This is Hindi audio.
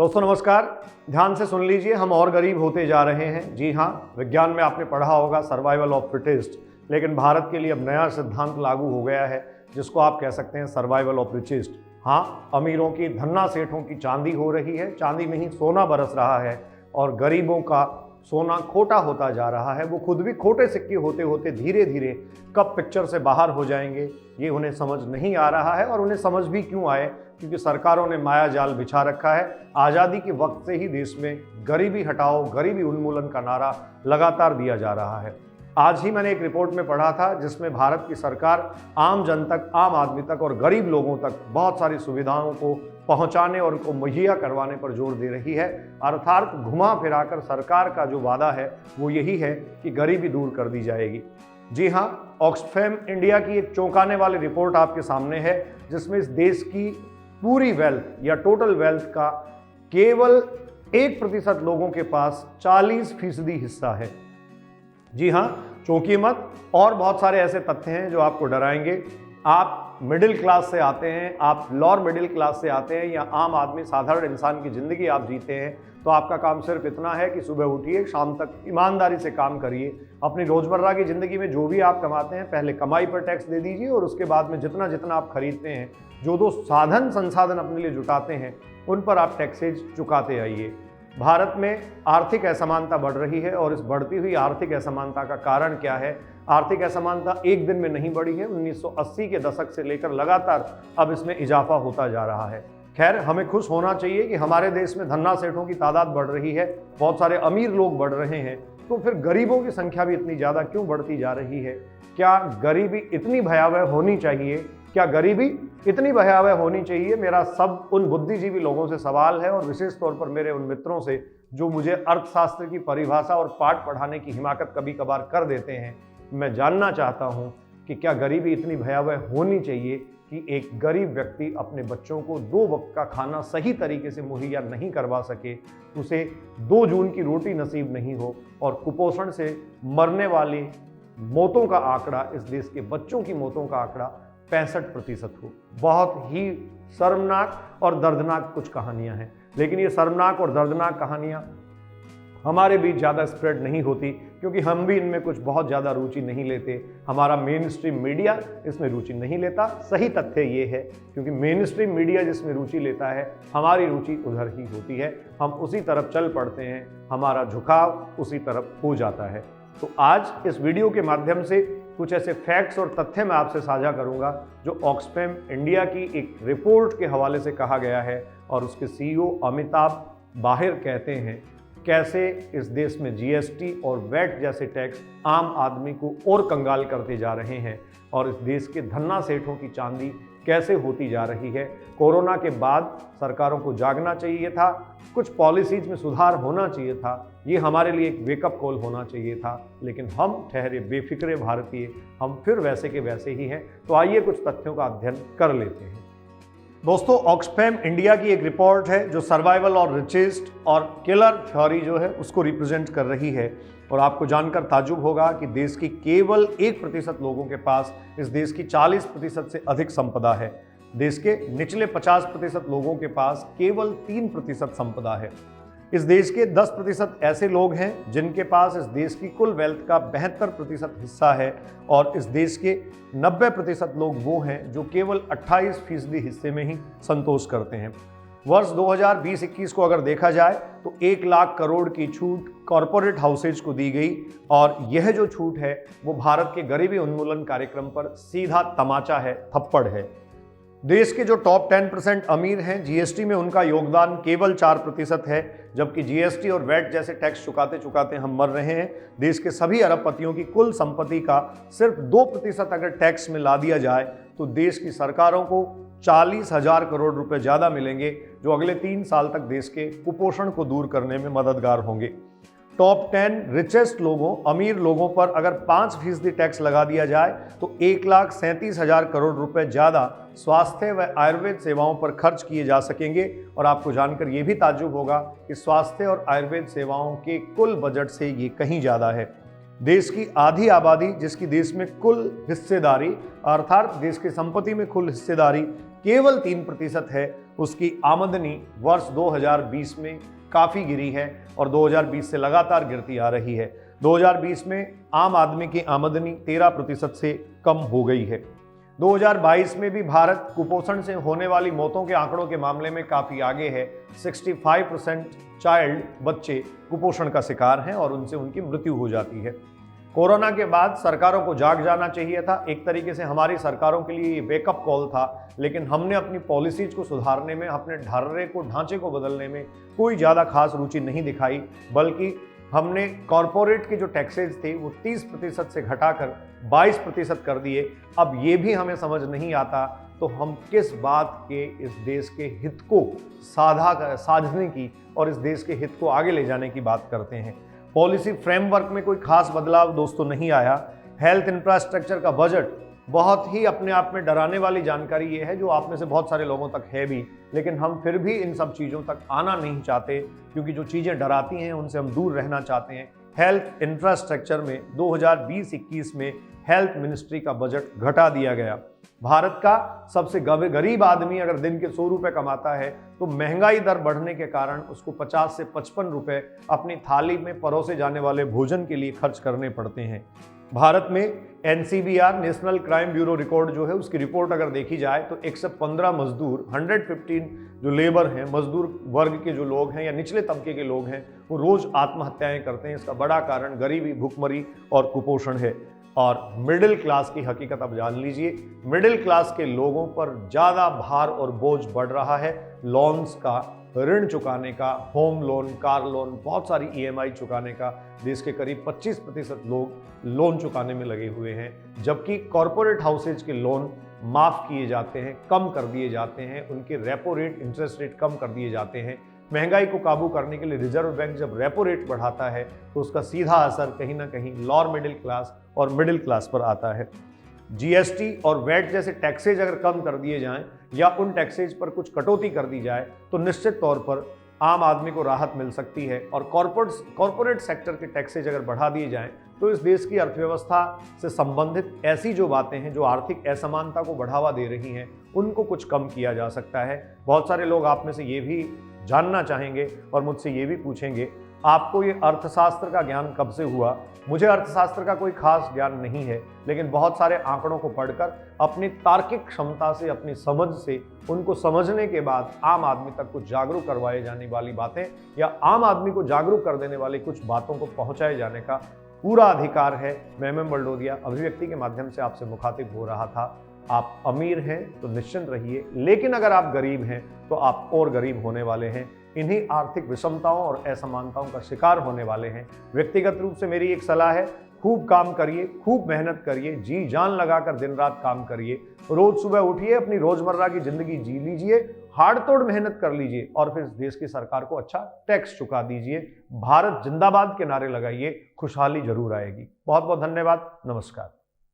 दोस्तों नमस्कार। ध्यान से सुन लीजिए, हम और गरीब होते जा रहे हैं। जी हाँ, विज्ञान में आपने पढ़ा होगा सर्वाइवल ऑफ फिटेस्ट, लेकिन भारत के लिए अब नया सिद्धांत लागू हो गया है जिसको आप कह सकते हैं सर्वाइवल ऑफ रिचेस्ट। हाँ, अमीरों की धन्ना सेठों की चांदी हो रही है, चांदी नहीं सोना बरस रहा है, और गरीबों का सोना खोटा होता जा रहा है। वो खुद भी खोटे सिक्के होते होते धीरे धीरे कब पिक्चर से बाहर हो जाएंगे ये उन्हें समझ नहीं आ रहा है। और उन्हें समझ भी क्यों आए, क्योंकि सरकारों ने माया जाल बिछा रखा है। आज़ादी के वक्त से ही देश में गरीबी हटाओ, गरीबी उन्मूलन का नारा लगातार दिया जा रहा है। आज ही मैंने एक रिपोर्ट में पढ़ा था जिसमें भारत की सरकार आम जन तक, आम आदमी तक और गरीब लोगों तक बहुत सारी सुविधाओं को पहुंचाने और उनको मुहैया करवाने पर जोर दे रही है। अर्थात घुमा फिराकर सरकार का जो वादा है वो यही है कि गरीबी दूर कर दी जाएगी। जी हाँ, ऑक्सफैम इंडिया की एक चौंकाने वाली रिपोर्ट आपके सामने है जिसमें इस देश की पूरी वेल्थ या टोटल वेल्थ का केवल 1% लोगों के पास 40% हिस्सा है। जी हाँ, चौंकिए मत, और बहुत सारे ऐसे तथ्य हैं जो आपको डराएंगे। आप मिडिल क्लास से आते हैं, आप लोअर मिडिल क्लास से आते हैं, या आम आदमी साधारण इंसान की ज़िंदगी आप जीते हैं, तो आपका काम सिर्फ इतना है कि सुबह उठिए, शाम तक ईमानदारी से काम करिए। अपनी रोज़मर्रा की ज़िंदगी में जो भी आप कमाते हैं पहले कमाई पर टैक्स दे दीजिए, और उसके बाद में जितना जितना आप खरीदते हैं, जो दो संसाधन अपने लिए जुटाते हैं, उन पर आप टैक्सेज चुकाते आइए। भारत में आर्थिक असमानता बढ़ रही है, और इस बढ़ती हुई आर्थिक असमानता का कारण क्या है? आर्थिक असमानता एक दिन में नहीं बढ़ी है। 1980 के दशक से लेकर लगातार अब इसमें इजाफा होता जा रहा है। खैर, हमें खुश होना चाहिए कि हमारे देश में धन्ना सेठों की तादाद बढ़ रही है, बहुत सारे अमीर लोग बढ़ रहे हैं, तो फिर गरीबों की संख्या भी इतनी ज़्यादा क्यों बढ़ती जा रही है? क्या गरीबी इतनी भयावह होनी चाहिए? क्या गरीबी इतनी भयावह होनी चाहिए? मेरा सब उन बुद्धिजीवी लोगों से सवाल है, और विशेष तौर पर मेरे उन मित्रों से जो मुझे अर्थशास्त्र की परिभाषा और पाठ पढ़ाने की हिमाकत कभी कभार कर देते हैं। मैं जानना चाहता हूं कि क्या गरीबी इतनी भयावह होनी चाहिए कि एक गरीब व्यक्ति अपने बच्चों को 2 वक्त का खाना सही तरीके से मुहैया नहीं करवा सके, उसे 2 जून की रोटी नसीब नहीं हो, और कुपोषण से मरने वाली मौतों का आंकड़ा, इस देश के बच्चों की मौतों का आंकड़ा 65% हो। बहुत ही शर्मनाक और दर्दनाक कुछ कहानियां हैं, लेकिन ये शर्मनाक और दर्दनाक कहानियां हमारे बीच ज़्यादा स्प्रेड नहीं होती, क्योंकि हम भी इनमें कुछ बहुत ज़्यादा रुचि नहीं लेते। हमारा मेन स्ट्रीम मीडिया इसमें रुचि नहीं लेता। सही तथ्य ये है, क्योंकि मेन स्ट्रीम मीडिया जिसमें रुचि लेता है, हमारी रुचि उधर ही होती है, हम उसी तरफ चल पड़ते हैं, हमारा झुकाव उसी तरफ हो जाता है। तो आज इस वीडियो के माध्यम से कुछ ऐसे फैक्ट्स और तथ्य मैं आपसे साझा करूंगा जो ऑक्सफैम इंडिया की एक रिपोर्ट के हवाले से कहा गया है, और उसके सीईओ अमिताभ बाहिर कहते हैं कैसे इस देश में जीएसटी और वैट जैसे टैक्स आम आदमी को और कंगाल करते जा रहे हैं, और इस देश के धन्ना सेठों की चांदी कैसे होती जा रही है। कोरोना के बाद सरकारों को जागना चाहिए था, कुछ पॉलिसीज में सुधार होना चाहिए था, ये हमारे लिए एक वेकअप कॉल होना चाहिए था, लेकिन हम ठहरे बेफिक्रे भारतीय, हम फिर वैसे के वैसे ही हैं। तो आइए कुछ तथ्यों का अध्ययन कर लेते हैं। दोस्तों, ऑक्सफैम इंडिया की एक रिपोर्ट है जो सर्वाइवल और रिचेस्ट और किलर थ्योरी जो है उसको रिप्रेजेंट कर रही है, और आपको जानकर ताज्जुब होगा कि देश की केवल 1% लोगों के पास इस देश की 40% से अधिक संपदा है। देश के निचले 50% लोगों के पास केवल 3% संपदा है। इस देश के 10% ऐसे लोग हैं जिनके पास इस देश की कुल वेल्थ का 72% हिस्सा है, और इस देश के 90% लोग वो हैं जो केवल 28% हिस्से में ही संतोष करते हैं। वर्ष 2020-21 को अगर देखा जाए तो 1 लाख करोड़ की छूट कॉरपोरेट हाउसेज को दी गई, और यह जो छूट है वो भारत के गरीबी उन्मूलन कार्यक्रम पर सीधा तमाचा है, थप्पड़ है। देश के जो टॉप 10% अमीर हैं, जीएसटी में उनका योगदान केवल 4% है, जबकि जीएसटी और वैट जैसे टैक्स चुकाते चुकाते हम मर रहे हैं। देश के सभी अरबपतियों की कुल संपत्ति का सिर्फ 2% अगर टैक्स में ला दिया जाए तो देश की सरकारों को 40,000 करोड़ रुपए ज़्यादा मिलेंगे, जो अगले 3 साल तक देश के कुपोषण को दूर करने में मददगार होंगे। टॉप 10 रिचेस्ट लोगों, अमीर लोगों पर अगर 5% टैक्स लगा दिया जाए तो 1,37,000 करोड़ रुपए ज़्यादा स्वास्थ्य व आयुर्वेद सेवाओं पर खर्च किए जा सकेंगे। और आपको जानकर ये भी ताज्जुब होगा कि स्वास्थ्य और आयुर्वेद सेवाओं के कुल बजट से ये कहीं ज़्यादा है। देश की आधी आबादी, जिसकी देश में कुल हिस्सेदारी अर्थात देश की संपत्ति में कुल हिस्सेदारी केवल 3% है, उसकी आमदनी वर्ष 2020 में काफ़ी गिरी है और 2020 से लगातार गिरती आ रही है। 2020 में आम आदमी की आमदनी 13% से कम हो गई है। 2022 में भी भारत कुपोषण से होने वाली मौतों के आंकड़ों के मामले में काफ़ी आगे है। 65% चाइल्ड बच्चे कुपोषण का शिकार हैं और उनसे उनकी मृत्यु हो जाती है। कोरोना के बाद सरकारों को जाग जाना चाहिए था। एक तरीके से हमारी सरकारों के लिए ये वेकअप कॉल था, लेकिन हमने अपनी पॉलिसीज को सुधारने में, अपने ढांचे को बदलने में कोई ज़्यादा खास रुचि नहीं दिखाई, बल्कि हमने कॉरपोरेट के जो टैक्सेज थे वो 30% से घटाकर 22% कर दिए। अब ये भी हमें समझ नहीं आता तो हम किस बात के इस देश के हित को साधने की और इस देश के हित को आगे ले जाने की बात करते हैं। पॉलिसी फ्रेमवर्क में कोई खास बदलाव दोस्तों नहीं आया। हेल्थ इंफ्रास्ट्रक्चर का बजट बहुत ही अपने आप में डराने वाली जानकारी ये है, जो आप में से बहुत सारे लोगों तक है भी, लेकिन हम फिर भी इन सब चीज़ों तक आना नहीं चाहते, क्योंकि जो चीज़ें डराती हैं उनसे हम दूर रहना चाहते हैं। हेल्थ इंफ्रास्ट्रक्चर में 2020-21 में हेल्थ मिनिस्ट्री का बजट घटा दिया गया। भारत का सबसे गरीब आदमी अगर दिन के 100 रुपये कमाता है तो महंगाई दर बढ़ने के कारण उसको 50 से 55 रुपये अपनी थाली में परोसे जाने वाले भोजन के लिए खर्च करने पड़ते हैं। भारत में NCBR national crime bureau record जो है, उसकी रिपोर्ट अगर देखी जाए तो 115 मजदूर, 115 जो लेबर हैं, मजदूर वर्ग के जो लोग हैं या निचले तबके के लोग हैं, वो रोज आत्महत्याएं करते हैं। इसका बड़ा कारण गरीबी, भुखमरी और कुपोषण है। और मिडिल क्लास की हकीकत अब जान लीजिए। मिडिल क्लास के लोगों पर ज़्यादा भार और बोझ बढ़ रहा है। लॉन्स का, ऋण चुकाने का, होम लोन, कार लोन, बहुत सारी EMI चुकाने का। देश के करीब 25% लोग लोन चुकाने में लगे हुए हैं, जबकि कॉरपोरेट हाउसेज के लोन माफ़ किए जाते हैं, कम कर दिए जाते हैं, उनके रेपो रेट, इंटरेस्ट रेट कम कर दिए जाते हैं। महंगाई को काबू करने के लिए रिजर्व बैंक जब रेपो रेट बढ़ाता है तो उसका सीधा असर कहीं ना कहीं लोअर मिडिल क्लास और मिडिल क्लास पर आता है। GST और वैट जैसे टैक्सेज अगर कम कर दिए जाएं या उन टैक्सेज पर कुछ कटौती कर दी जाए तो निश्चित तौर पर आम आदमी को राहत मिल सकती है। और कॉरपोरेट सेक्टर के टैक्सेज अगर बढ़ा दिए जाएं तो इस देश की अर्थव्यवस्था से संबंधित ऐसी जो बातें हैं, जो आर्थिक असमानता को बढ़ावा दे रही हैं, उनको कुछ कम किया जा सकता है। बहुत सारे लोग आप में से ये भी जानना चाहेंगे और मुझसे ये भी पूछेंगे, आपको ये अर्थशास्त्र का ज्ञान कब से हुआ? मुझे अर्थशास्त्र का कोई खास ज्ञान नहीं है, लेकिन बहुत सारे आंकड़ों को पढ़कर अपनी तार्किक क्षमता से, अपनी समझ से, उनको समझने के बाद आम आदमी तक कुछ जागरूक करवाए जाने वाली बातें या आम आदमी को जागरूक कर देने वाली कुछ बातों को पहुंचाए जाने का पूरा अधिकार है। मैं MM बलडोदिया अभिव्यक्ति के माध्यम से आपसे मुखातिब हो रहा था। आप अमीर हैं तो निश्चिंत रहिए, लेकिन अगर आप गरीब हैं तो आप और गरीब होने वाले हैं। इन्हीं आर्थिक विषमताओं और असमानताओं का शिकार होने वाले हैं। व्यक्तिगत रूप से मेरी एक सलाह है, खूब काम करिए, खूब मेहनत करिए, जी जान लगाकर दिन रात काम करिए। रोज सुबह उठिए, अपनी रोजमर्रा की जिंदगी जी लीजिए, हाड़ तोड़ मेहनत कर लीजिए और फिर देश की सरकार को अच्छा टैक्स चुका दीजिए। भारत जिंदाबाद के नारे लगाइए, खुशहाली जरूर आएगी। बहुत बहुत धन्यवाद। नमस्कार।